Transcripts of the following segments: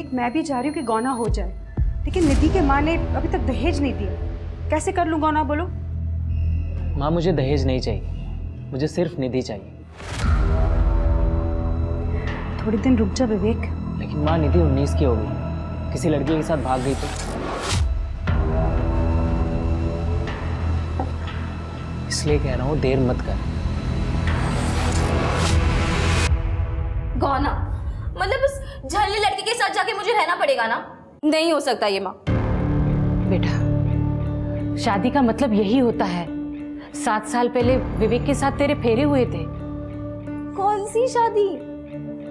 विवेक, मैं भी चाह रही हूँ कि गौना हो जाए, लेकिन निधि के माँ ने अभी तक दहेज नहीं दिया। कैसे कर लूँ गौना, बोलो? माँ, मुझे दहेज नहीं चाहिए, मुझे सिर्फ निधि चाहिए। थोड़े दिन रुक जा विवेक। लेकिन माँ, निधि 19 की हो गई, किसी लड़की के साथ भाग गई तो? इसलिए कह रहा हूँ, देर मत कर। गौना मतलब उस झल्ली लड़की के साथ जाके मुझे रहना पड़ेगा ना? नहीं हो सकता ये माँ। बेटा, शादी का मतलब यही होता है। 7 साल पहले विवेक के साथ तेरे फेरे हुए थे। कौन सी शादी?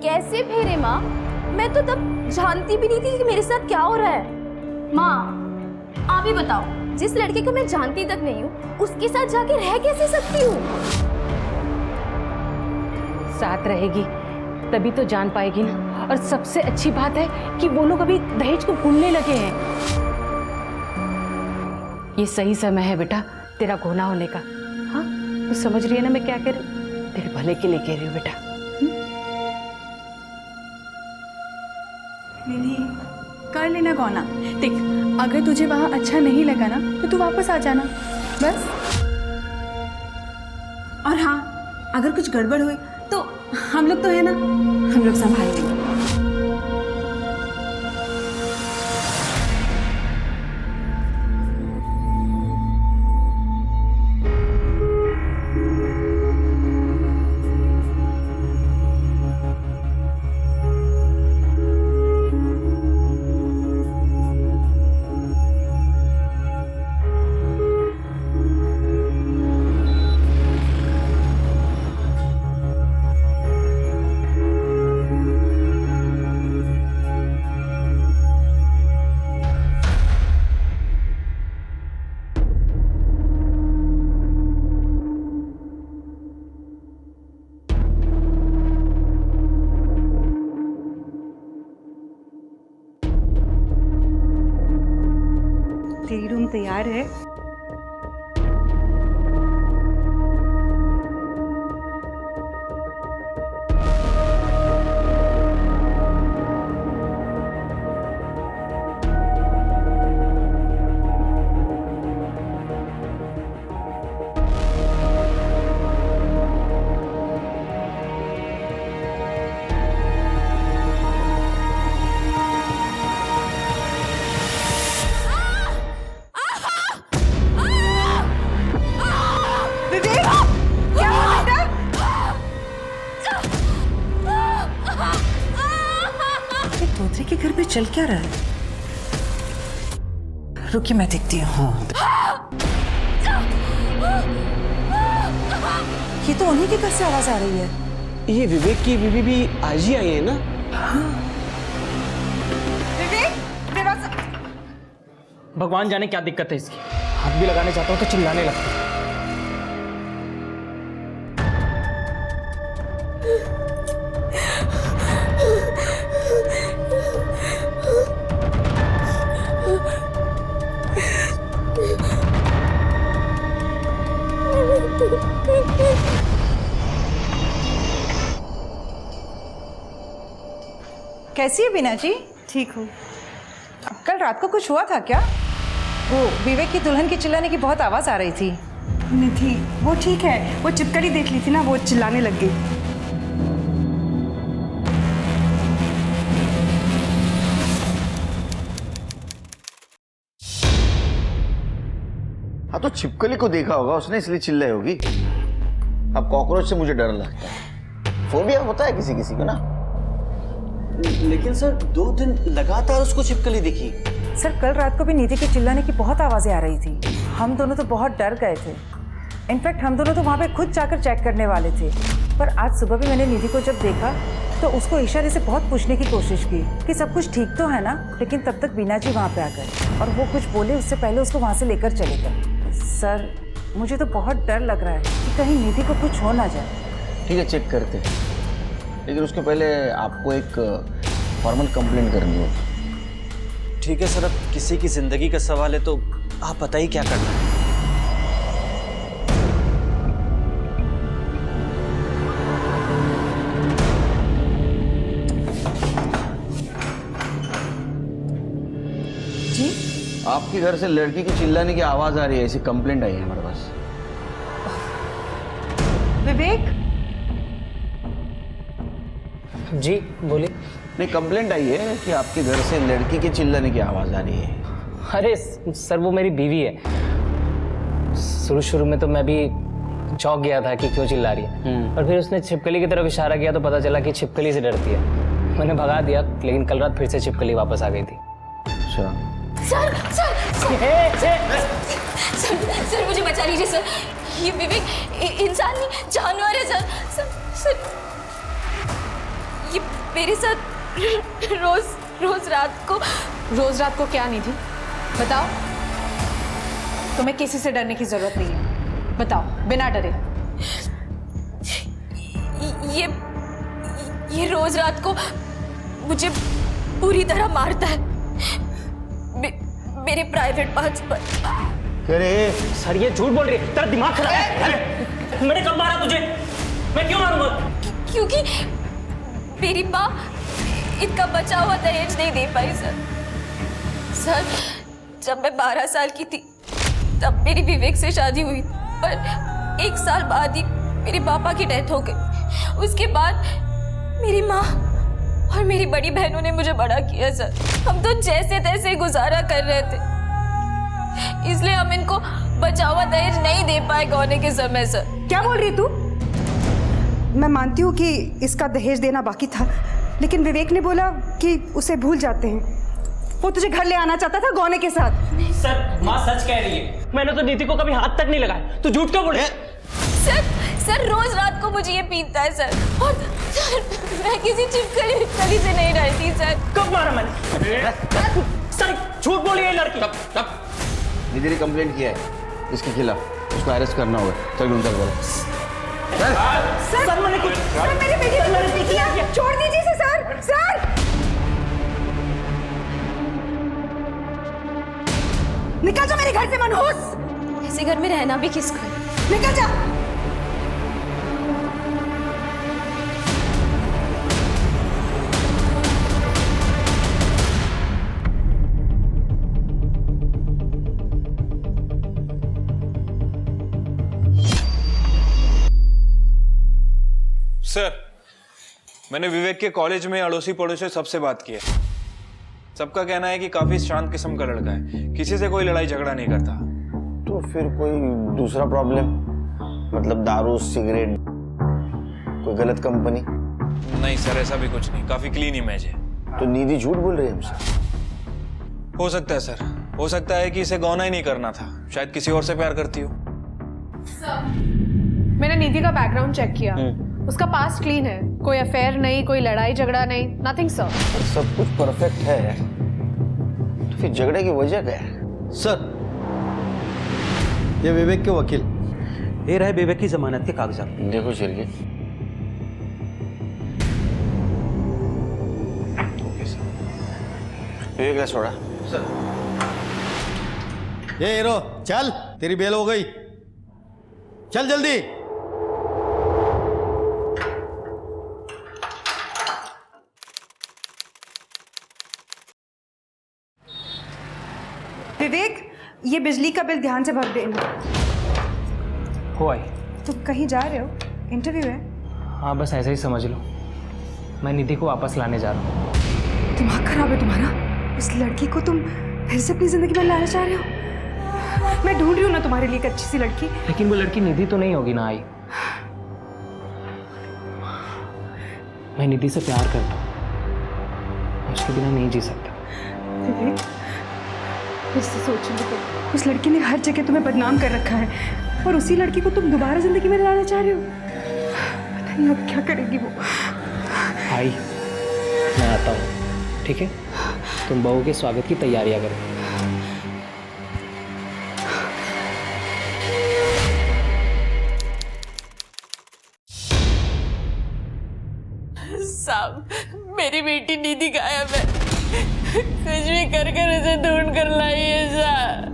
कैसे फेरे माँ? मैं तो तब जानती भी नहीं थी कि मेरे साथ क्या हो रहा है। माँ आप ही बताओ, जिस लड़के को मैं जानती तक नहीं हूँ उसके साथ जाके रह कैसे सकती हूँ? साथ रहेगी तभी तो जान पाएगी ना। और सबसे अच्छी बात है कि वो लोग अभी दहेज को भूलने लगे हैं। ये सही समय है बेटा तेरा घोना होने का। हाँ, तू समझ रही है ना मैं क्या कह रही हूँ? तेरे भले के लिए कह रही हूँ बेटा। निधि, कर लेना गौना। देख, अगर तुझे वहाँ अच्छा नहीं लगा ना तो तू वापस आ जाना, बस। और हाँ, अगर कुछ गड़बड़ हुई तो हम लोग तो है ना, हम लोग संभाल लेंगे। तेरी रूम तैयार है। तोतरे के घर पे चल क्या रहा है? रुकिए मैं देखती हूँ। ये तो उन्हीं के घर से आवाज आ रही है। ये विवेक की बीवी भी आज ही आई है ना? भगवान जाने क्या दिक्कत है इसकी। हाथ भी लगाने जाता हूँ तो चिल्लाने लगता है। कैसी है बीना जी? ठीक हूँ। कल रात को कुछ हुआ था क्या? वो विवेक की दुल्हन की चिल्लाने की बहुत आवाज आ रही थी। निधि, वो ठीक है, वो चिपकली देख ली थी ना, वो चिल्लाने लग गई। हाँ तो छिपकली को देखा होगा उसने, इसलिए चिल्लाई होगी। अब कॉकरोच से मुझे डर लगता है, फोबिया होता है किसी किसी को ना। लेकिन सर 2 दिन लगातार उसको छिपकली दिखी। सर कल रात को भी निधि के चिल्लाने की बहुत आवाजें आ रही थी। हम दोनों तो बहुत डर गए थे। इनफैक्ट हम दोनों तो वहाँ पे खुद जाकर चेक करने वाले थे। पर आज सुबह भी मैंने निधि को जब देखा तो उसको इशारे से बहुत पूछने की कोशिश की कि सब कुछ ठीक तो है ना। लेकिन तब तक बीना जी वहाँ पे आ गए और वो कुछ बोले उससे पहले उसको वहाँ से लेकर चले गए। सर मुझे तो बहुत डर लग रहा है कि कहीं निधि को कुछ हो ना जाए। ठीक है, चेक करते हैं, लेकिन उसके पहले आपको एक फॉर्मल कंप्लेंट करनी होगी। ठीक है सर, अब किसी की जिंदगी का सवाल है तो आप बताइए क्या करना है। आपके घर से लड़की की चिल्लाने की आवाज आ रही है, ऐसी कंप्लेंट आई है हमारे पास। विवेक, जी बोलिए। नहीं, कंप्लेंट आई है कि आपके घर से लड़की के चिल्लाने की आवाज आ रही है। अरे सर, वो मेरी बीवी है। शुरू में तो मैं भी चौंक गया था कि क्यों चिल्ला रही है, और फिर उसने छिपकली की तरफ इशारा किया तो पता चला कि छिपकली से डरती है। मैंने भगा दिया, लेकिन कल रात फिर से छिपकली वापस आ गई थी। अच्छा, सर सर सर सर मुझे बचा लीजिए सर। ये विवेक इंसान नहीं, जानवर है सर। सर सर ये मेरे साथ रोज रात को क्या नहीं थी? बताओ। तुम्हें किसी से डरने की जरूरत नहीं है, बताओ बिना डरे। ये रोज रात को मुझे पूरी तरह मारता है मेरे प्राइवेट पार्ट्स पर। अरे सर ये झूठ बोल रही है, तेरा दिमाग खराब है। मैंने कब मारा तुझे? मैं क्यों मारूंगा? क्योंकि मेरी माँ इनका बचा हुआ दहेज नहीं दे पाई सर। सर जब मैं 12 साल की थी तब मेरी विवेक से शादी हुई, पर 1 साल बाद ही मेरे पापा की डेथ हो गई। उसके बाद मेरी माँ और मेरी बड़ी बहनों ने मुझे बड़ा किया सर। हम तो जैसे तैसे गुजारा कर रहे थे, इसलिए हम इनको बचा हुआ दहेज नहीं दे पाए गौने के समय सर। क्या बोल रही तू? मैं मानती हूँ कि इसका दहेज देना बाकी था, लेकिन विवेक ने बोला कि उसे भूल जाते हैं। वो तुझे घर ले आना चाहता था गौने के साथ। सर माँ सच कह रही है, मैंने तो नीति को कभी हाथ तक नहीं लगाया। तू झूठ क्यों बोले? सर रोज रात को मुझे ये पीटता है सर, और सर मैं किसी छिपकली से नहीं डरती सर। कब मारा मैंने? सर झूठ बोली है लड़की। निधि ने कंप्लेंट किया है इसके खिलाफ, उसको अरेस्ट करना होगा। चल ढूंढकर बोलो। सर मैंने कुछ मेरी बेटी को गलती किया, छोड़ दीजिए इसे सर। सर निकल जा मेरे घर से मनहूस। ऐसे घर में रहना भी किसको है? निकल जा। सर मैंने विवेक के कॉलेज में अड़ोसी पड़ोसी सबसे बात की है। सबका कहना है कि काफी शांत किस्म का लड़का है, किसी से कोई लड़ाई झगड़ा नहीं करता। तो फिर कोई दूसरा प्रॉब्लम, मतलब दारू, सिगरेट, कोई गलत कंपनी? नहीं सर, ऐसा भी कुछ नहीं, काफी क्लीन इमेज है। तो निधि झूठ बोल रही है हमसे? हो सकता है सर, हो सकता है कि इसे गौना ही नहीं करना था, शायद किसी और से प्यार करती हो। मैंने निधि का बैकग्राउंड चेक किया, उसका पास्ट क्लीन है, कोई अफेयर नहीं, कोई लड़ाई झगड़ा नहीं, नथिंग सर। सब कुछ परफेक्ट है, तो फिर झगड़े की वजह क्या है? सर ये विवेक के वकील, ये रहे विवेक की जमानत के कागजात। देखो शिरके। Okay sir. विवेक ने छोड़ा सर। ये हीरो चल, तेरी बेल हो गई, चल जल्दी। विवेक, ये बिजली का बिल ध्यान से भर देना। हो आई। तुम कहीं जा रहे हो? इंटरव्यू है? हाँ बस ऐसे ही समझ लो, मैं निधि को वापस लाने जा रहा हूँ। दिमाग खराब है तुम्हारा? उस लड़की को तुम फिर से अपनी जिंदगी में लाना चाह रहे हो? मैं ढूंढ रही हूँ ना तुम्हारे लिए एक अच्छी सी लड़की। लेकिन वो लड़की निधि तो नहीं होगी ना आई। मैं निधि से प्यार करता हूँ, मैं उसके बिना नहीं जी सकता। विवेक, फिर से सोचने को, उस लड़की ने हर जगह तुम्हें बदनाम कर रखा है, और उसी लड़की को तुम दोबारा जिंदगी में लाना चाह रहे हो। पता नहीं अब क्या करेगी वो। आई मैं आता हूँ, ठीक है? तुम बहू के स्वागत की तैयारियां करो। साहब मेरी बेटी निधि गायब है, कुछ भी कर उसे ढूंढ कर लाइए साहब।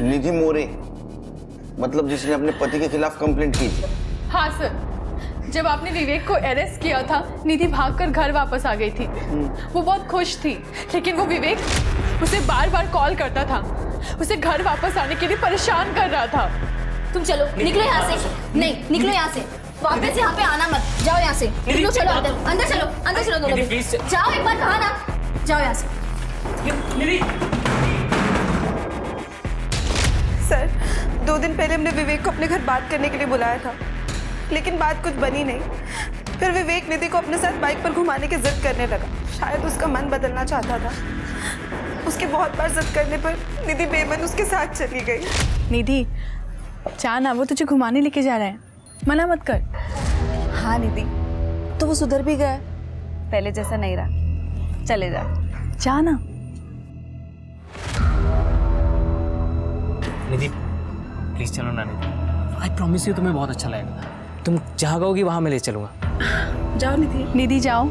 निधि मोरे, मतलब जिसने अपने पति के खिलाफ कंप्लेंट की थी? हाँ सर, जब आपने विवेक को अरेस्ट किया था, निधि भागकर घर वापस आ गई थी। वो बहुत खुश थी, लेकिन वो विवेक उसे बार बार कॉल करता था, उसे घर वापस आने के लिए परेशान कर रहा था। तुम चलो, निकलो यहाँ से। नहीं, निकलो यहाँ से। वापस यहाँ पे आना मत। जाओ यहाँ से। निकलो, चलो अंदर। अंदर चलो, अंदर चलो दोनों भी। जाओ, एक बार कहा ना। जाओ यहाँ से। सर, 2 दिन पहले हमने विवेक को अपने घर बात करने के लिए बुलाया था, लेकिन बात कुछ बनी नहीं। फिर विवेक निधि को अपने साथ बाइक पर घुमाने की जिद करने लगा। शायद उसका मन बदलना चाहता था। उसके बहुत बार जिद करने पर निधि बेमन उसके साथ चली गई। निधि, जाना, वो तुझे घुमाने लेके जा रहा है, मना मत कर। हाँ निधि, तो वो सुधर भी गया, पहले जैसा नहीं रहा। चले जा। जाना। निधि प्लीज चलो ना निधि, आई प्रॉमिस यू तुम्हें बहुत अच्छा लगेगा। तुम जहाँ कहोगी वहाँ मैं ले चलूँगा। जाओ निधि। निधि जाओ।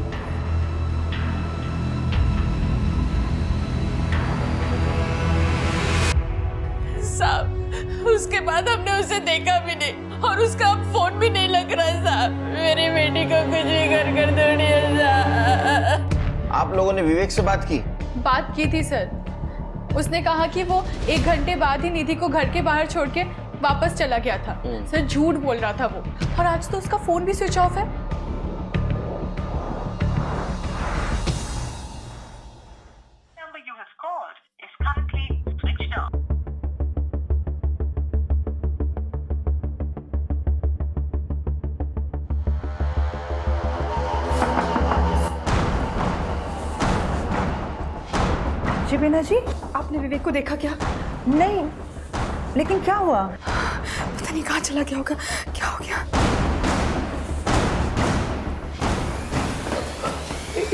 साहब, उसके बाद हमने उसे देखा भी नहीं और उसका अब फोन भी नहीं लग रहा है साहब। मेरी बेटी को कुछ भी कर दो साहब। आप लोगों ने विवेक से बात की? बात की थी सर। उसने कहा कि वो 1 घंटे बाद ही निधि को घर के बाहर छोड़ के वापस चला गया था। सर झूठ बोल रहा था वो, और आज तो उसका फोन भी स्विच ऑफ है। जी बीना जी, आपने विवेक को देखा क्या? नहीं, लेकिन क्या हुआ? पता नहीं कहाँ चला गया होगा। क्या हो गया?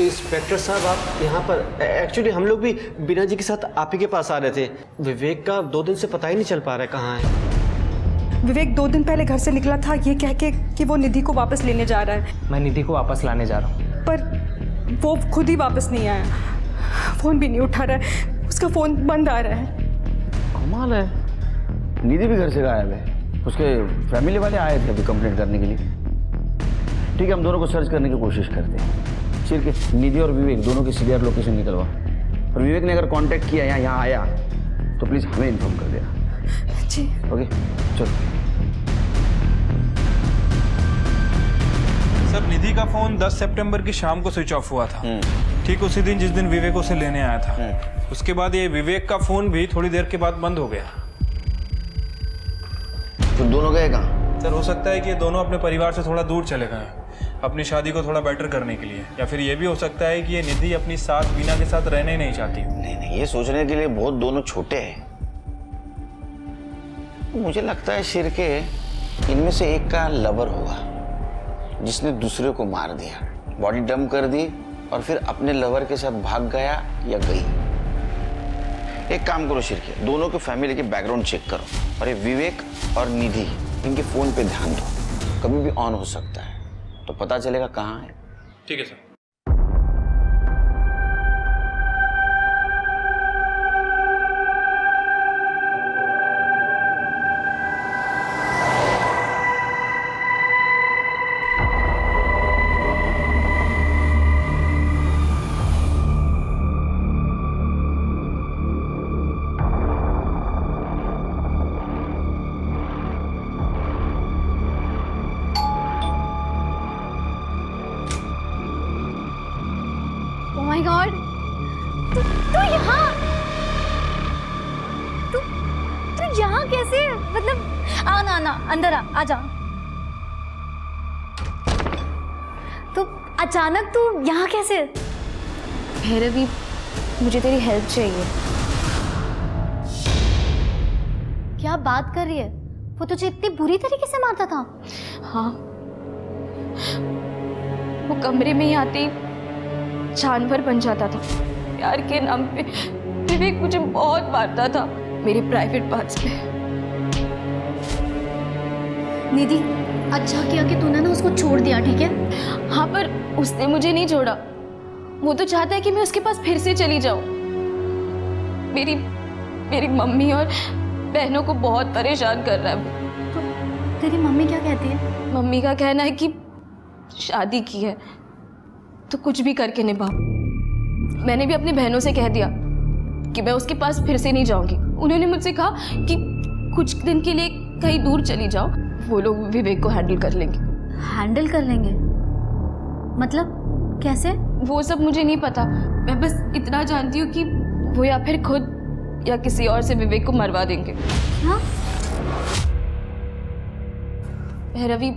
इंस्पेक्टर साहब, आप यहाँ पर? एक्चुअली हम लोग भी बीना जी के साथ आप ही के पास आ रहे थे। विवेक का 2 दिन से पता ही नहीं चल पा रहा है कहाँ है। विवेक 2 दिन पहले घर से निकला था ये कह के कि वो निधि को वापस लेने जा रहा है, मैं निधि को वापस लाने जा रहा हूँ। पर वो खुद ही वापस नहीं आया। फोन भी नहीं उठा रहा है, उसका फोन बंद आ रहा है। कमाल है, निधि भी घर से गायब है। उसके फैमिली वाले आए थे अभी कंप्लेंट करने के लिए। ठीक है, हम दोनों को सर्च करने की कोशिश करते हैं। सिर्फ के निधि और विवेक दोनों की सीरियर लोकेशन निकलवा, और विवेक ने अगर कांटेक्ट किया या यहाँ आया तो प्लीज़ हमें इन्फॉर्म कर देना। जी ओके, चलो। सर, निधि का फोन 10 सितंबर की शाम को स्विच ऑफ हुआ था, ठीक उसी दिन जिस दिन विवेक उसे लेने आया था। उसके बाद ये विवेक का फोन भी थोड़ी देर के बाद बंद हो गया। तो दोनों गए कहाँ? सर, हो सकता है कि ये दोनों अपने परिवार से थोड़ा दूर चले गए, अपनी शादी को थोड़ा बेटर करने के लिए, या फिर ये भी हो सकता है कि ये निधि अपनी सास बीना के साथ रहने ही नहीं चाहती। नहीं, ये सोचने के लिए बहुत दोनों छोटे हैं। मुझे लगता है शिर के इनमें से एक का लवर होगा जिसने दूसरे को मार दिया, बॉडी डंप कर दी और फिर अपने लवर के साथ भाग गया या गई। एक काम करो शिर के, दोनों के फैमिली के बैकग्राउंड चेक करो, और ये विवेक और निधि इनके फोन पे ध्यान दो, कभी भी ऑन हो सकता है, तो पता चलेगा कहाँ है। ठीक है सर। Oh my God! तू यहाँ? तू यहाँ कैसे? मतलब आना अंदर आ जा। तो अचानक तू यहाँ कैसे? भैरवी, मुझे तेरी हेल्प चाहिए। क्या बात कर रही है? वो तुझे इतनी बुरी तरीके से मारता था? हाँ, वो कमरे में ही आते ही जानवर बन जाता था। प्यार के नाम पे विवेक मुझे बहुत मारता था, मेरे प्राइवेट पार्ट्स पे। निधि, अच्छा किया कि तूने ना उसको छोड़ दिया, ठीक है? हाँ, पर उसने मुझे नहीं छोड़ा। वो तो चाहता है कि मैं उसके पास फिर से चली जाऊं। मेरी मम्मी और बहनों को बहुत परेशान कर रहा है वो। तो तेरी मम्मी क्या कहती है? मम्मी का कहना है कि शादी की है तो कुछ भी करके निभा। मैंने भी अपनी बहनों से कह दिया कि मैं उसके पास फिर से नहीं जाऊंगी। उन्होंने मुझसे कहा कि कुछ दिन के लिए कहीं दूर चली जाओ, वो लोग विवेक को हैंडल कर लेंगे। हैंडल कर लेंगे मतलब कैसे? वो सब मुझे नहीं पता, मैं बस इतना जानती हूँ कि वो या फिर खुद या किसी और से विवेक को मरवा देंगे। क्या? रवि,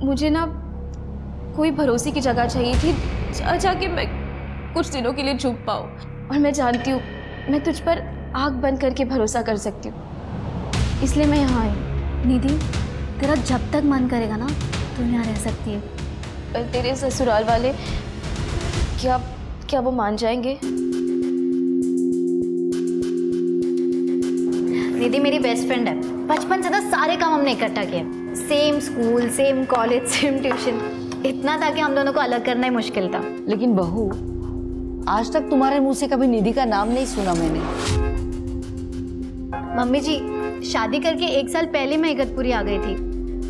मुझे ना कोई भरोसे की जगह चाहिए थी जाके मैं कुछ दिनों के लिए छुप पाऊँ। और मैं जानती हूँ मैं तुझ पर आँख बंद करके भरोसा कर सकती हूँ, इसलिए मैं यहाँ आई। निधि, तेरा जब तक मन करेगा ना तू यहाँ रह सकती है। पर तेरे ससुराल वाले क्या वो मान जाएंगे? निधि मेरी बेस्ट फ्रेंड है, बचपन से ना सारे काम हमने इकट्ठा किए। Same school, same college, same tuition. इतना था कि हम दोनों को अलग करना ही मुश्किल था। लेकिन बहू, आज तक तुम्हारे मुंह से कभी निधि का नाम नहीं सुना मैंने। मम्मी जी, शादी करके 1 साल पहले मैं इगतपुरी आ गई थी।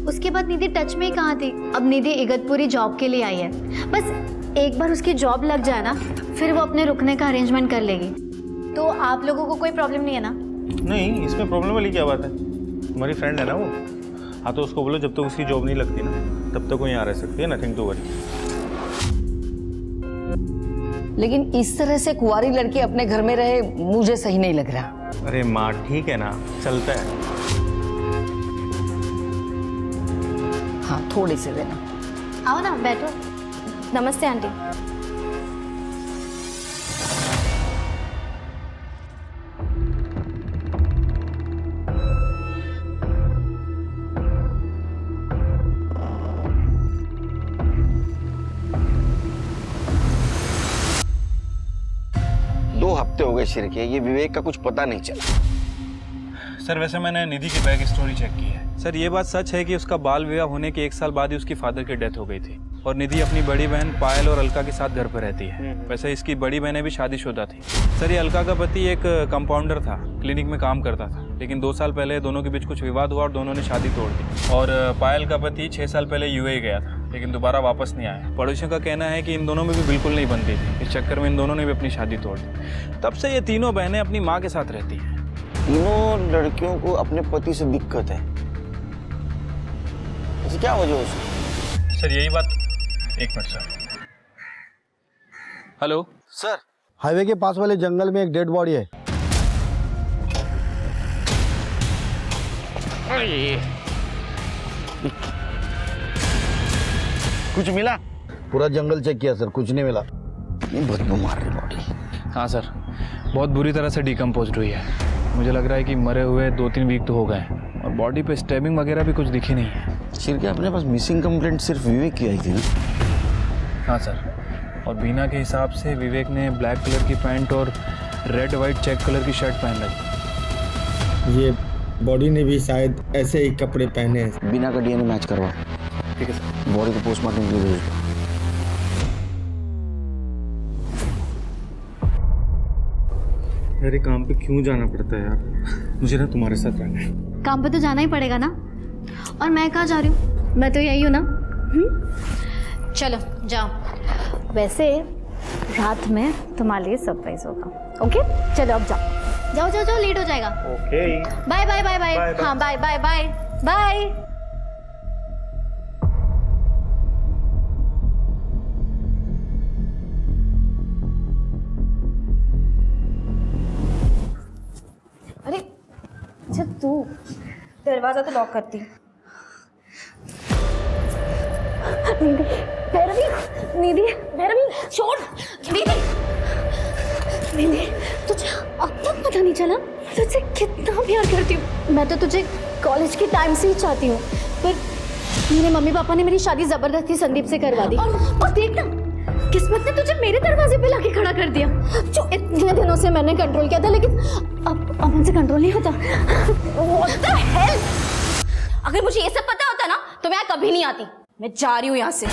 उसके बाद निधि टच में ही कहाँ थी। अब निधि इगतपुरी जॉब के लिए आई है। बस एक बार उसकी जॉब लग जाए ना, फिर वो अपने रुकने का अरेंजमेंट कर लेगी। तो आप लोगों को कोई प्रॉब्लम नहीं है ना? नहीं, इसमें प्रॉब्लम वाली क्या बात है? हमारी फ्रेंड है ना वो। हाँ, तो उसको बोलो जब तक उसकी जॉब नहीं लगती ना तब तक वो यहाँ रह सकती है। Nothing to worry. लेकिन इस तरह से कुंवारी लड़की अपने घर में रहे मुझे सही नहीं लग रहा। अरे माँ, ठीक है ना, चलता है। हाँ, थोड़े से देना। आओ ना, बैठो। नमस्ते आंटी। हफ्ते हो गए शिर के, ये विवेक का कुछ पता नहीं चला। सर वैसे मैंने निधि की बैक स्टोरी चेक की है। सर ये बात सच है कि उसका बाल विवाह होने के 1 साल बाद ही उसकी फादर की डेथ हो गई थी और निधि अपनी बड़ी बहन पायल और अलका के साथ घर पर रहती है। वैसे इसकी बड़ी बहनें भी शादीशुदा थी। सर ये अलका का पति एक कंपाउंडर था, क्लिनिक में काम करता था, लेकिन 2 साल पहले दोनों के बीच कुछ विवाद हुआ और दोनों ने शादी तोड़ दी। और पायल का पति 6 साल पहले यूएई गया था, लेकिन दोबारा वापस नहीं आया। पड़ोसियों का कहना है कि इन दोनों में भी बिल्कुल नहीं बनती थी। इस चक्कर में इन दोनों ने भी अपनी शादी तोड़ दी। तब से ये तीनों बहनें अपनी माँ के साथ रहती हैं। तीनों लड़कियों को अपने पति से दिक्कत है, ऐसी क्या वजह है उसकी? सर यही बात, एक minute sir. Hello sir, highway के पास वाले जंगल में एक डेड बॉडी है। कुछ मिला? पूरा जंगल चेक किया सर, कुछ नहीं मिला। बदबू मार रही बॉडी। हाँ सर, बहुत बुरी तरह से डिकम्पोज हुई है। मुझे लग रहा है कि मरे हुए 2-3 वीक तो हो गए और बॉडी पे स्टैबिंग वगैरह भी कुछ दिखी नहीं है। शिर के अपने पास मिसिंग कंप्लेंट सिर्फ विवेक की आई थी ना? हाँ सर, और बीना के हिसाब से विवेक ने ब्लैक कलर की पैंट और रेड वाइट चेक कलर की शर्ट पहन रखी। ये बॉडी ने भी शायद ऐसे ही कपड़े पहने हैं। बीना का डीएनए मैच करवा। ठीक है सर। बॉडी को पोस्टमार्टम के लिए भेज दो। अरे काम पे क्यों जाना पड़ता है यार? मुझे ना तुम्हारे साथ रहना है। काम पे तो जाना ही पड़ेगा ना। और मैं कहाँ जा रही हूँ? मैं तो यही हूँ ना। चलो जाओ। वैसे रात में तुम्हारे लिए सरप्राइज होगा। ओके, चलो अब जाओ जाओ जाओ जाओ, लेट हो जाएगा। Okay, bye bye bye bye. हाँ, बाय बाय बाय बाय। अरे अच्छा, तू दरवाजा तो लॉक करती। निधि, भैरवी, छोड़। निधि, निधि, तुझे अब तक पता नहीं चला तुझसे कितना प्यार करती हूँ। मैं तो तुझे कॉलेज के टाइम से ही चाहती हूँ, पर मेरे मम्मी पापा ने मेरी शादी जबरदस्ती संदीप से करवा दी। और देख ना, किस्मत ने तुझे मेरे दरवाजे पे लाके खड़ा कर दिया। जो इतने दिनों से मैंने कंट्रोल किया था, लेकिन अब मुझसे कंट्रोल नहीं होता। What the hell? अगर मुझे ये सब पता होता ना तो मैं यहाँ कभी नहीं आती। मैं जा रही हूँ यहाँ से।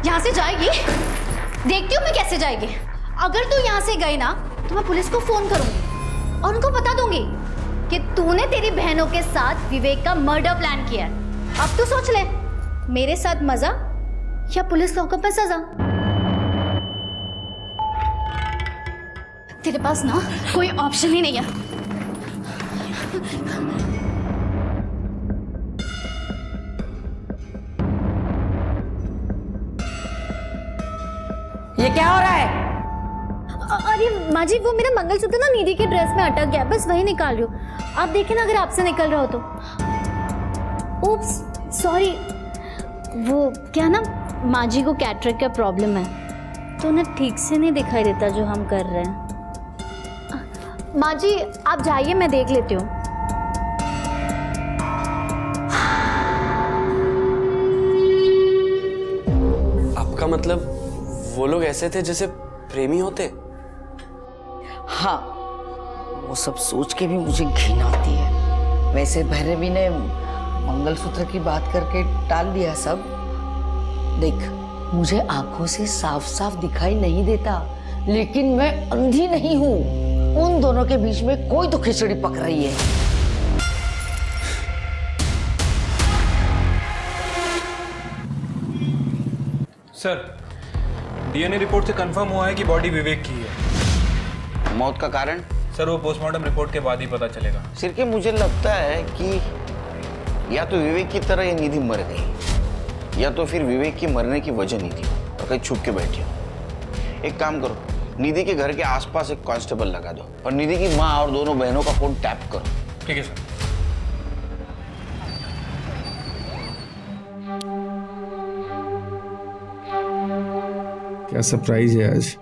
यहाँ से जाएगी? देखती हूँ मैं कैसे जाएगी। अगर तू यहाँ से गई ना तो मैं पुलिस को फोन करूंगी और उनको बता दूंगी कि तूने तेरी बहनों के साथ विवेक का मर्डर प्लान किया है। अब तू सोच ले, मेरे साथ मजा या पुलिस लॉकअप पे सजा। तेरे पास ना कोई ऑप्शन ही नहीं है। ये क्या हो रहा है? अरे माँ जी, वो मेरा मंगलसूत्र ना निधि की ड्रेस में अटक गया, बस वही निकाल रही हूँ। आप देखें ना अगर आपसे निकल रहा हो तो। Oops, sorry. वो क्या ना, माँ जी को कैटरेक्ट का प्रॉब्लम है, तो ना ठीक से नहीं दिखाई देता जो हम कर रहे हैं। माँ जी आप जाइए, मैं देख लेती हूँ। आपका मतलब वो लोग ऐसे थे जैसे प्रेमी होते? हाँ, वो सब सोच के भी मुझे घिन आती है। वैसे भैरवी ने मंगलसूत्र की बात करके टाल दिया सब। देख, मुझे आंखों से साफ साफ दिखाई नहीं देता, लेकिन मैं अंधी नहीं हूँ। उन दोनों के बीच में कोई तो खिचड़ी पक रही है। सर, डीएनए रिपोर्ट से कंफर्म हुआ है कि बॉडी विवेक की है। मौत का कारण? सर, वो पोस्टमार्टम रिपोर्ट के बाद ही पता चलेगा। सिर्फ मुझे लगता है कि या तो विवेक की तरह ये निधि मर गई, या तो फिर विवेक की मरने की वजह नहीं थी और कहीं छुप के बैठी हो। एक काम करो, निधि के घर के आसपास एक कांस्टेबल लगा दो और निधि की माँ और दोनों बहनों का फोन टैप करो। ठीक है सर। क्या सरप्राइज है आज?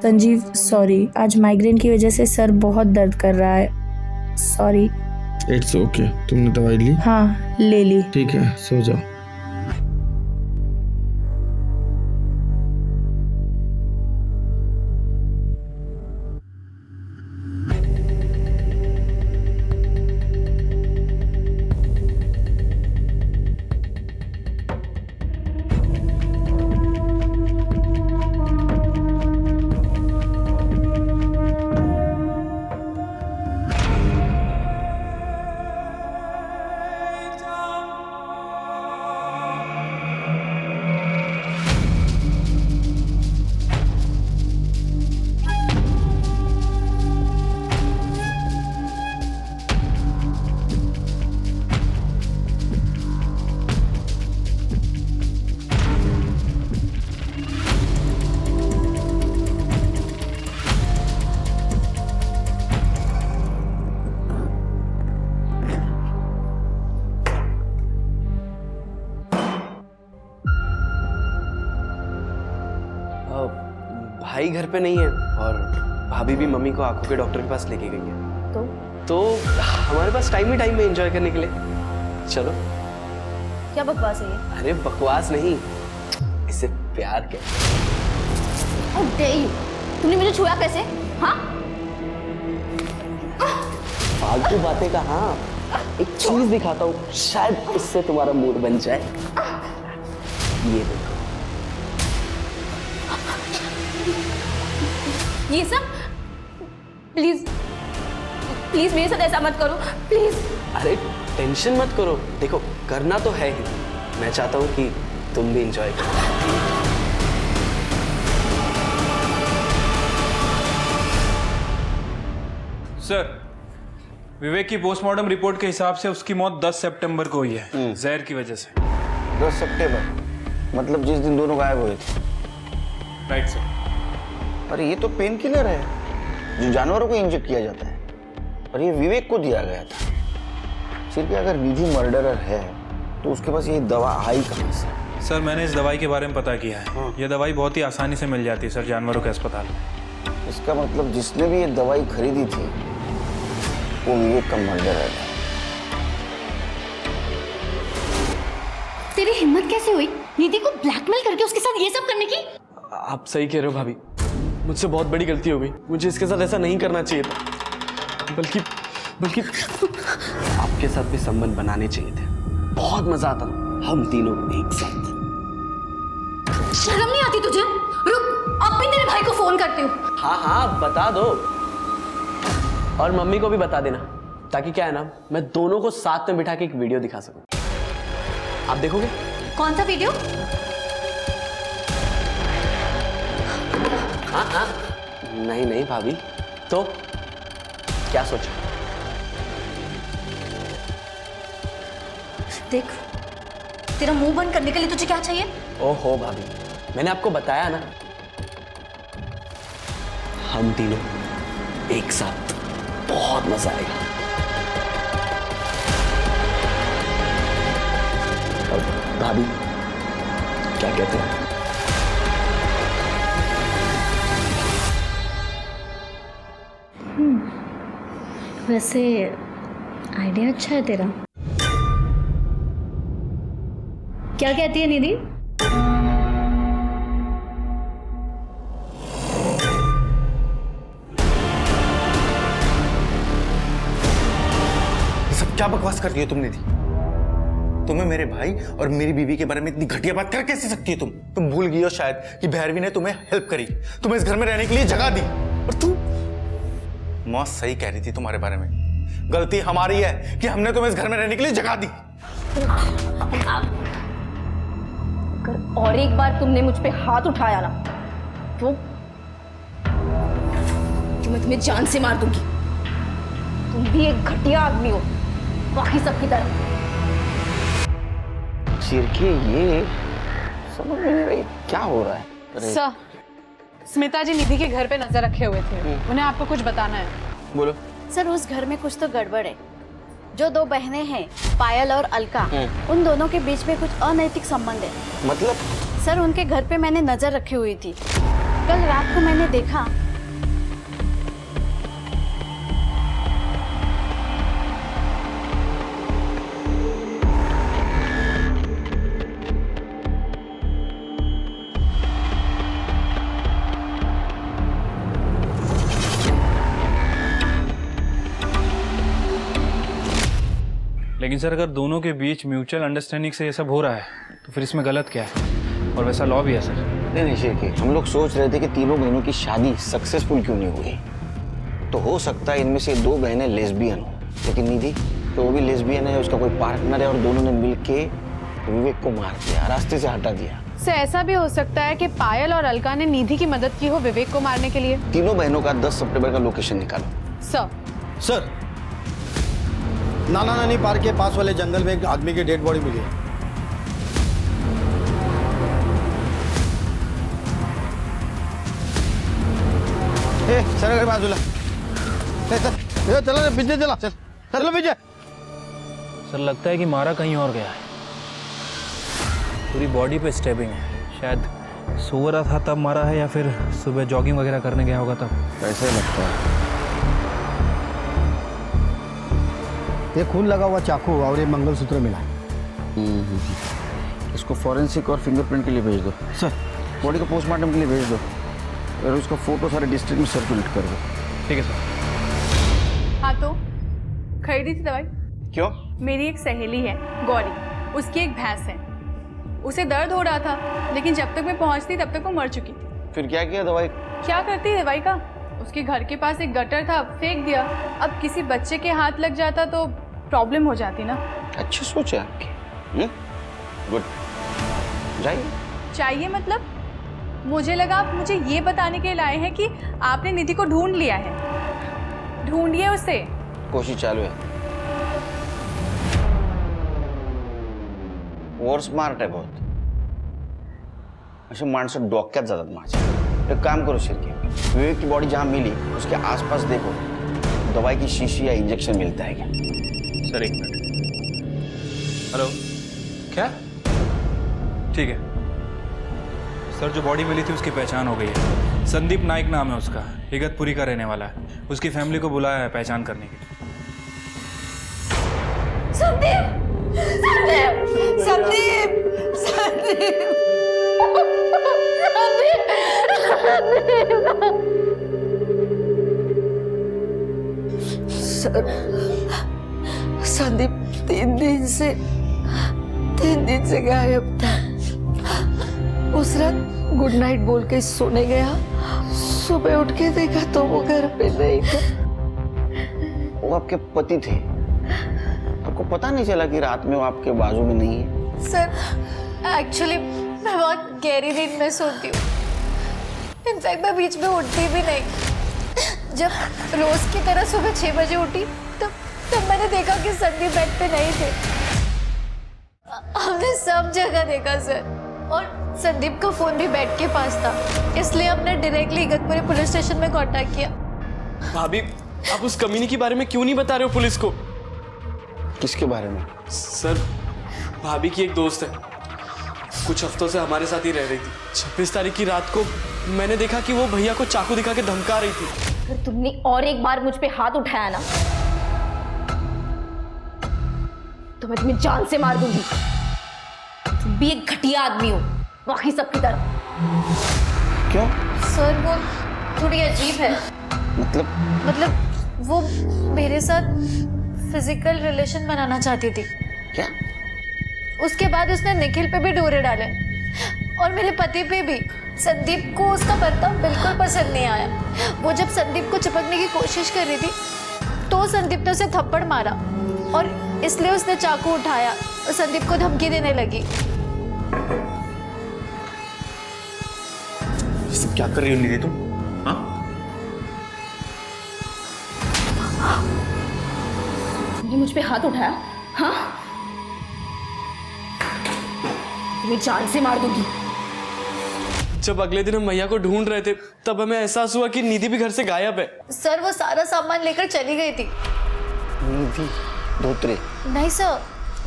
संजीव सॉरी, आज माइग्रेन की वजह से सर बहुत दर्द कर रहा है। सॉरी। It's okay. तुमने दवाई ली? हाँ, ले ली। ठीक है, सो जाओ। भाई घर पे नहीं है और भाभी भी मम्मी को आंखों के डॉक्टर के पास लेके गई है। तो हमारे पास टाइम ही टाइम में एंजॉय करने के लिए। चलो। क्या बकवास है ये? अरे बकवास नहीं, इसे प्यार कहते। How dare you? तुमने मुझे छुआ कैसे? हाँ? फालतू बातें का। हाँ, एक चीज दिखाता हूँ, शायद इससे तुम्हारा मूड बन जाए। ये देखो। ये सब? प्लीज प्लीज मेरे साथ ऐसा मत करो, प्लीज। अरे टेंशन मत करो, देखो करना तो है ही। मैं चाहता हूँ कि तुम भी एंजॉय करो। सर, विवेक की पोस्टमार्टम रिपोर्ट के हिसाब से उसकी मौत 10 सितंबर को हुई है, जहर की वजह से। 10 सितंबर मतलब जिस दिन दोनों गायब हुए थे। Right sir. पर ये तो पेन किलर है जो जानवरों को इंजेक्ट किया जाता है, और ये विवेक को दिया गया था। सिर्फ अगर निधि मर्डरर है तो उसके पास ये दवा आई कहाँ से? सर, मैंने इस दवाई के बारे में पता किया है। ये दवाई बहुत ही आसानी से मिल जाती है सर, जानवरों के अस्पताल में। इसका मतलब जिसने भी ये दवाई खरीदी थी वो विवेक का मर्डरर है। तेरी हिम्मत कैसे हुई निधि को ब्लैकमेल करके उसके साथ ये सब करने की? आप सही कह रहे हो भाभी, मुझसे बहुत बड़ी गलती हो गई। मुझे इसके साथ ऐसा नहीं करना चाहिए था, बल्कि आपके साथ भी संबंध बनाने चाहिए थे। बहुत मजा आता हम तीनों एक साथ। शर्म नहीं आती तुझे? रुक, अब भी तेरे भाई को फोन करती हूँ। हाँ हाँ बता दो, और मम्मी को भी बता देना, ताकि क्या है ना, मैं दोनों को साथ में बिठा के एक वीडियो दिखा सकूं। आप देखोगे? कौन सा वीडियो? हाँ हाँ नहीं नहीं भाभी, तो क्या सोचा? देख, तेरा मुंह बंद करने के लिए तुझे क्या चाहिए? ओहो भाभी, मैंने आपको बताया ना, हम तीनों एक साथ बहुत मजा आएगा। और भाभी क्या कहते हैं? वैसे आइडिया अच्छा है तेरा। क्या कहती है निधि? सब क्या बकवास कर रही हो तुम निधि? तुम्हें मेरे भाई और मेरी बीवी के बारे में इतनी घटिया बात कर कैसे सकती है तुम भूल गई हो शायद कि भैरवी ने तुम्हें हेल्प करी, तुम्हें इस घर में रहने के लिए जगह दी। और तू मौत सही कह रही थी तुम्हारे बारे में। गलती हमारी है कि हमने तुम्हें इस घर में रहने के लिए जगह दी। अगर और एक बार तुमने मुझ पे हाथ उठाया ना तो मैं तुम्हें जान से मार दूंगी। तुम भी एक घटिया आदमी हो बाकी सबकी तरह। चिरके ये समझ में नहीं रही क्या हो रहा है। सर, स्मिता जी निधि के घर पे नजर रखे हुए थे, उन्हें आपको कुछ बताना है। बोलो। सर, उस घर में कुछ तो गड़बड़ है। जो दो बहनें हैं, पायल और अलका, उन दोनों के बीच में कुछ अनैतिक संबंध है। मतलब? सर, उनके घर पे मैंने नजर रखी हुई थी। कल रात को मैंने देखा। लेकिन सर अगर दोनों के बीच म्यूचुअल अंडरस्टैंडिंग से ये सब हो रहा है तो फिर इसमें गलत क्या है? और वैसा लॉ भी है सर। नहीं शिरके, हम लोग सोच रहे थे कि तीनों बहनों की शादी सक्सेसफुल क्यों नहीं हुई। तो हो सकता है इनमें से दो बहनें लेस्बियन हो, लेकिन निधि तो वो भी लेस्बियन है, उसका कोई पार्टनर है और दोनों ने मिलके विवेक को मार दिया, रास्ते से हटा दिया। सर, ऐसा भी हो सकता है कि पायल और अलका ने निधि की मदद की हो विवेक को मारने के लिए। तीनों बहनों का 10 सितंबर का लोकेशन निकालो। सर, नाना नानी पार्क के पास वाले जंगल में एक आदमी की डेड बॉडी मिली है। सर बाजूला चला पीछे चला चलो पीछे। सर लगता है कि मारा कहीं और गया है। पूरी बॉडी पे स्टेबिंग है, शायद सो रहा था तब मारा है या फिर सुबह जॉगिंग वगैरह करने गया होगा तब। ऐसे लगता है। ये खून लगा हुआ चाकू और ये मंगलसूत्र मिला है। इसको फॉरेंसिक और फिंगरप्रिंट के लिए भेज दो सर। बॉडी को पोस्टमार्टम के लिए भेज दो और उसका फोटो सारे डिस्ट्रिक्ट में सर्कुलेट कर दो। ठीक है सर। हाँ, तो खरीदी थी दवाई। क्यों? मेरी एक सहेली है गौरी, उसकी एक भैंस है। उसे दर्द हो रहा था, लेकिन जब तक मैं पहुंचती तब तक वो मर चुकी थी। फिर क्या किया दवाई? क्या करती दवाई का? उसके घर के पास एक गटर था, फेंक दिया। अब किसी बच्चे के हाथ लग जाता तो प्रॉब्लम हो जाती ना। अच्छी सोच है आपकी। गुड, जाइए। चाहिए मतलब? मुझे लगा आप मुझे ये बताने के लिए लाए हैं कि आपने निधि को ढूंढ लिया है। ढूंढिए उसे। कोशिश चालू है। और स्मार्ट है बहुत। असे माणसं डोक्यात जातात माझ्या। एक काम करो शिरके, विवेक की बॉडी जहाँ मिली उसके आसपास देखो दवाई की शीशी या इंजेक्शन मिलता है क्या। सर एक मिनट। हेलो, क्या? ठीक है सर, जो बॉडी मिली थी उसकी पहचान हो गई है। संदीप नाइक नाम है उसका, इगतपुरी का रहने वाला है। उसकी फैमिली को बुलाया है पहचान करने के लिए। संदीप! संदीप! संदीप! सर, संदीप 3 दिन से गायब था। उस रात गुड नाइट बोल के सोने गया, सुबह उठ के देखा तो वो घर पे नहीं था। वो आपके पति थे, आपको पता नहीं चला कि रात में वो आपके बाजू में नहीं है? सर, एक्चुअली मैं बहुत गहरी नींद में सोती हूँ। इनफैक्ट मैं बीच में उठती भी नहीं। जब रोज की तरह सुबह 6 बजे उठी तब मैंने देखा कि संदीप बेड पे नहीं थे। हमने सब जगह देखा सर, और संदीप का फोन भी बेड के पास था, इसलिए हमने डायरेक्टली इगतपुरी पुलिस स्टेशन में कांटेक्ट किया। भाभी, आप उस कमीने के बारे में क्यों नहीं बता रहे हो पुलिस को? किसके बारे में? सर, भाभी की एक दोस्त है, कुछ हफ्तों से हमारे साथ ही रह रही थी। 26 तारीख की रात को मैंने देखा कि वो भैया को चाकू दिखा के धमका रही थी। अगर तुमने और एक बार मुझ पे हाथ उठाया ना तो मैं तुम्हें जान से मार दूंगी। तुम भी एक घटिया आदमी हो, बाकी सबकी तरह। क्यों? सर वो थोड़ी अजीब है। मतलब वो मेरे साथ फिजिकल रिलेशन बनाना चाहती थी। क्या? उसके बाद उसने निखिल पे भी डोरे डाले और मेरे पति पे भी। संदीप को उसका बर्ताव बिल्कुल पसंद नहीं आया। वो जब संदीप को चिपकने की कोशिश कर रही थी तो संदीप ने उसे थप्पड़ मारा और इसलिए उसने चाकू उठाया और संदीप को धमकी देने लगी। ये सब क्या कर रही हो निधि तुम? हाँ? तुमने मुझ पे हाथ उठाया? हाँ? तुम्हें जान से मार दूंगी। जब अगले दिन हम भैया को ढूंढ रहे थे तब हमें एहसास हुआ कि निधि भी घर से गायब है। सर वो सारा सामान लेकर चली गई थी। निधि धोत्रे? नहीं सर,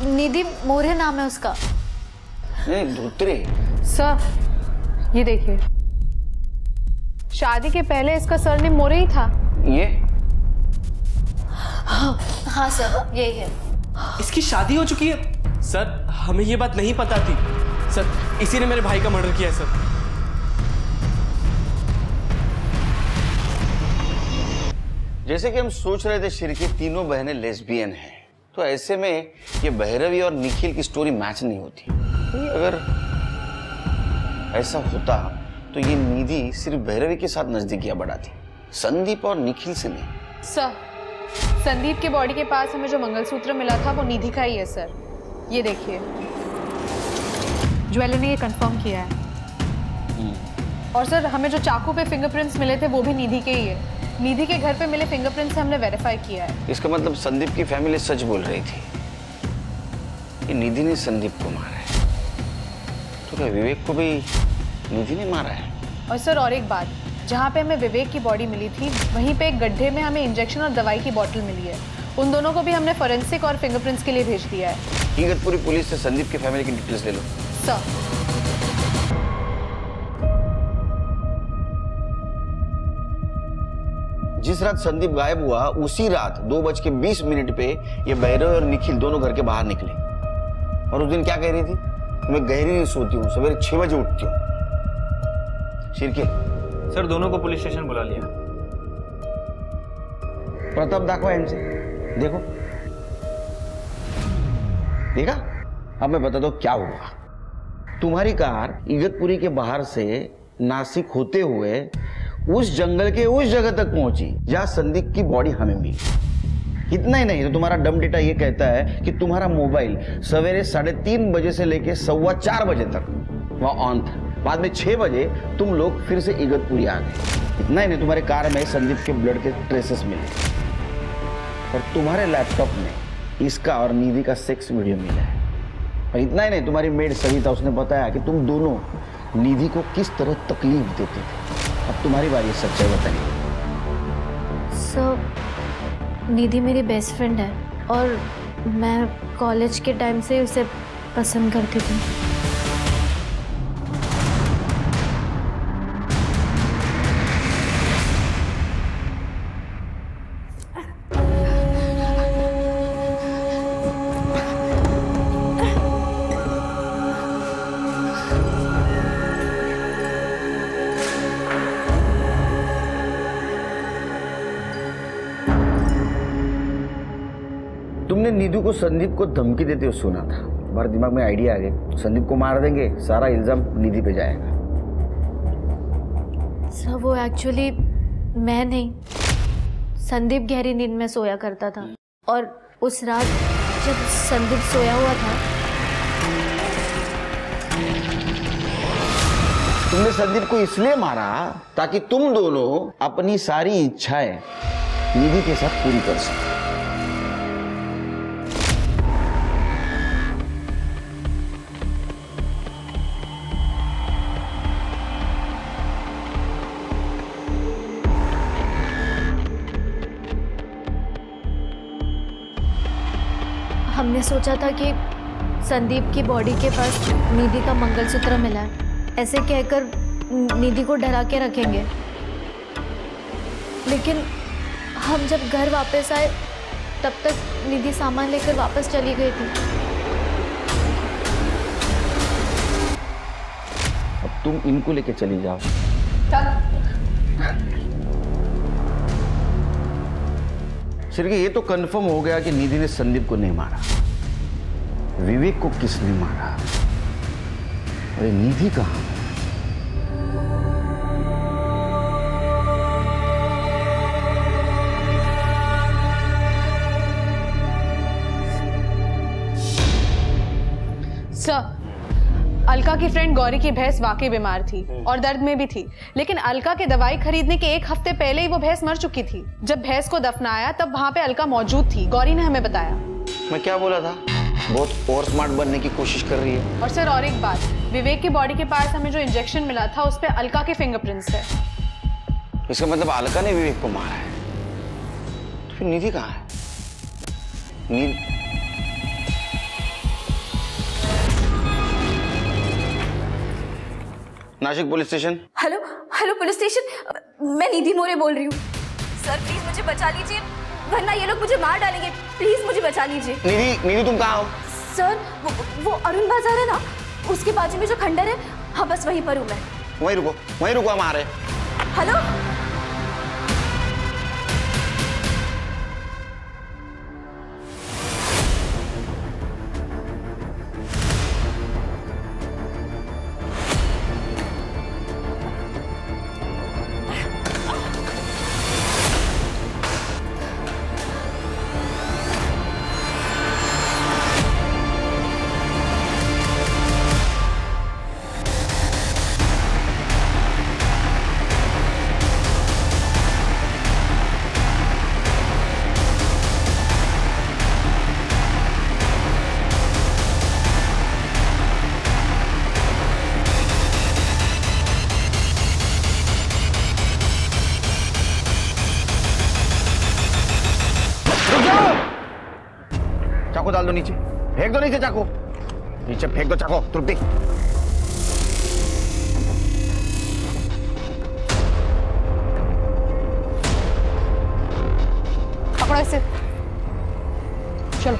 निधि मोरे नाम है उसका। नहीं, धोत्रे। सर ये देखिए, शादी के पहले इसका सरनेम मोरे ही था। ये? हाँ सर, यही है। इसकी शादी हो चुकी है? सर हमें ये बात नहीं पता थी। सर इसी ने मेरे भाई का मर्डर किया है सर। जैसे कि हम सोच रहे थे शिरकी तीनों बहनें लेस्बियन हैं, तो ऐसे में ये भैरवी और निखिल की स्टोरी मैच नहीं होती। तो अगर ऐसा होता तो ये निधि सिर्फ भैरवी के साथ नजदीकियां बढ़ाती, संदीप और निखिल से नहीं। सर संदीप के बॉडी के पास हमें जो मंगलसूत्र मिला था वो निधि का ही है सर। ये देखिए, ज्वेलर ने ये कंफर्म किया है। और सर हमें जो चाकू पे फिंगरप्रिंट्स मिले थे वो भी निधि के ही है। निधि के घर पे मिले फिंगरप्रिंट्स से हमने वेरीफाई किया है। इसका मतलब संदीप की फैमिली सच बोल रही थी कि निधि ने संदीप को मारा है। तो क्या विवेक को भी निधि ने मारा है? और सर और एक बात, जहाँ पे हमें विवेक की बॉडी मिली थी वहीं पे एक गड्ढे में हमें इंजेक्शन और दवाई की बोतल मिली है। उन दोनों को भी हमने फोरेंसिक और फिंगरप्रिंट्स के लिए भेज दिया है। इगतपुरी पुलिस से संदीप की फैमिली की डिटेल्स ले लो। सर जिस रात संदीप गायब हुआ उसी रात 2:20 पे ये भैरव और निखिल दोनों घर के बाहर निकले। और उस दिन क्या कह रही थी? मैं गहरी नहीं सोती हूँ, सवेरे 6 बजे उठती हूँ। शिरके सर दोनों को पुलिस स्टेशन बुला लिया। प्रताप दाखवा इनसे, देखो। देखा? अब मैं बता दो क्या हुआ। तुम्हारी कार इगतपुरी के बाहर से नासिक होते हुए उस जंगल के उस जगह तक पहुंची जहां संदीप की बॉडी हमें मिली। इतना ही नहीं तो तुम्हारा डम डेटा ये कहता है कि तुम्हारा मोबाइल सवेरे 3:30 बजे से लेके 4:15 बजे तक वहां ऑन था। बाद में 6 बजे तुम लोग फिर से इगतपुरी आ गए। इतना ही नहीं, तुम्हारे कार में संदीप के ब्लड के ट्रेसेस मिले और तुम्हारे लैपटॉप में इसका और निधि का सेक्स वीडियो मिला है। और इतना ही नहीं, तुम्हारी मेड सविता, उसने बताया कि तुम दोनों निधि को किस तरह तकलीफ देते थे। अब तुम्हारी बारी है, सच्चाई बताइए। सर निधि मेरी बेस्ट फ्रेंड है और मैं कॉलेज के टाइम से उसे पसंद करती थी। तुमने नीधु को संदीप को धमकी देते हुए सुना था। हमारे दिमाग में आइडिया आ गया, संदीप को मार देंगे, सारा इल्जाम निधि पे जाएगा। सर वो एक्चुअली मैं नहीं, संदीप गहरी नींद में सोया करता था और उस रात जब संदीप सोया हुआ था तुमने संदीप को इसलिए मारा ताकि तुम दोनों अपनी सारी इच्छाएं निधि के साथ पूरी कर सको। हमने सोचा था कि संदीप की बॉडी के पास निधि का मंगलसूत्र मिला है, ऐसे कहकर निधि को डरा के रखेंगे। लेकिन हम जब घर वापस आए तब तक निधि सामान लेकर वापस चली गई थी। अब तुम इनको लेके चली जाओ। सिर्फ ये तो कंफर्म हो गया कि निधि ने संदीप को नहीं मारा। विवेक को किसने मारा? अरे निधि कहाँ है? सर, अलका की फ्रेंड गौरी की भैंस वाकई बीमार थी और दर्द में भी थी, लेकिन अलका के दवाई खरीदने के 1 हफ्ते पहले ही वो भैंस मर चुकी थी। जब भैंस को दफनाया तब वहां पे अलका मौजूद थी, गौरी ने हमें बताया। मैं क्या बोला था? बहुत और स्मार्ट बनने की कोशिश कर रही है। और सर और एक बात, विवेक की बॉडी के पास हमें जो इंजेक्शन मिला था उस पे अलका के फिंगरप्रिंट्स है। इसका मतलब अलका ने विवेक को मारा है। तो फिर निधि कहाँ है? Nashik police station. Hello hello police station, मैं निधि मोरे बोल रही हूँ। सर प्लीज मुझे बचा लीजिए, वरना ये लोग मुझे मार डालेंगे। प्लीज मुझे बचा लीजिए। निधि तुम कहाँ हो? सर वो अरुण बाजार है ना, उसके बाजू में जो खंडर है, हाँ बस वहीं पर हूँ मैं। वहीं रुको हम आ रहे हैं। हेलो चाकू डाल दो नीचे, फेंक दो नीचे चाकू, नीचे फेंक दो चाकू। तृप्ति पकड़ो इसे, चलो।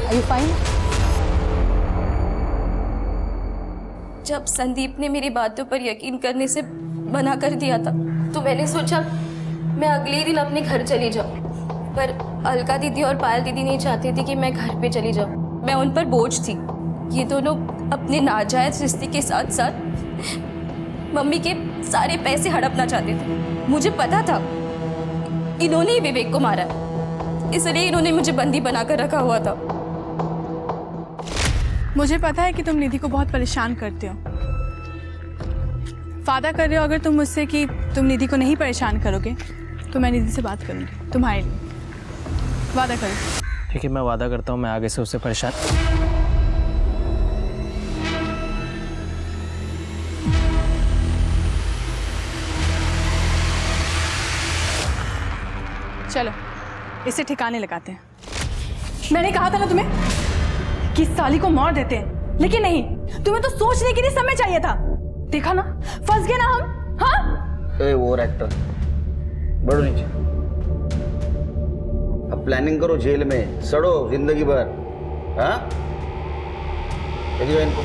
Are you fine? जब संदीप ने मेरी बातों पर यकीन करने से मना कर दिया था तो मैंने सोचा मैं अगले दिन अपने घर चली जाऊं, पर अलका दीदी और पायल दीदी नहीं चाहती थी कि मैं घर पे चली जाऊं। मैं उन पर बोझ थी। ये दोनों अपने नाजायज रिश्ते के साथ साथ मम्मी के सारे पैसे हड़पना चाहते थे। मुझे पता था इन्होंने ही विवेक को मारा, इसलिए इन्होंने मुझे बंदी बनाकर रखा हुआ था। मुझे पता है कि तुम निधि को बहुत परेशान करते हो। वादा कर रहे हो अगर तुम मुझसे कि तुम निधि को नहीं परेशान करोगे तो मैं निधि से बात करूंगी तुम्हारे लिए। वादा करो। ठीक है, मैं वादा करता हूँ मैं आगे से उससे परेशान। चलो इसे ठिकाने लगाते हैं। मैंने कहा था ना तुम्हें कि साली को मार देते हैं, लेकिन नहीं, तुम्हें तो सोचने के लिए समय चाहिए था। देखा ना, फंस गए ना हम। हाँ वो एक्टर, बढ़ो नीचे। अब प्लानिंग करो जेल में सड़ो जिंदगी भर। हाँ, देखिए इनको।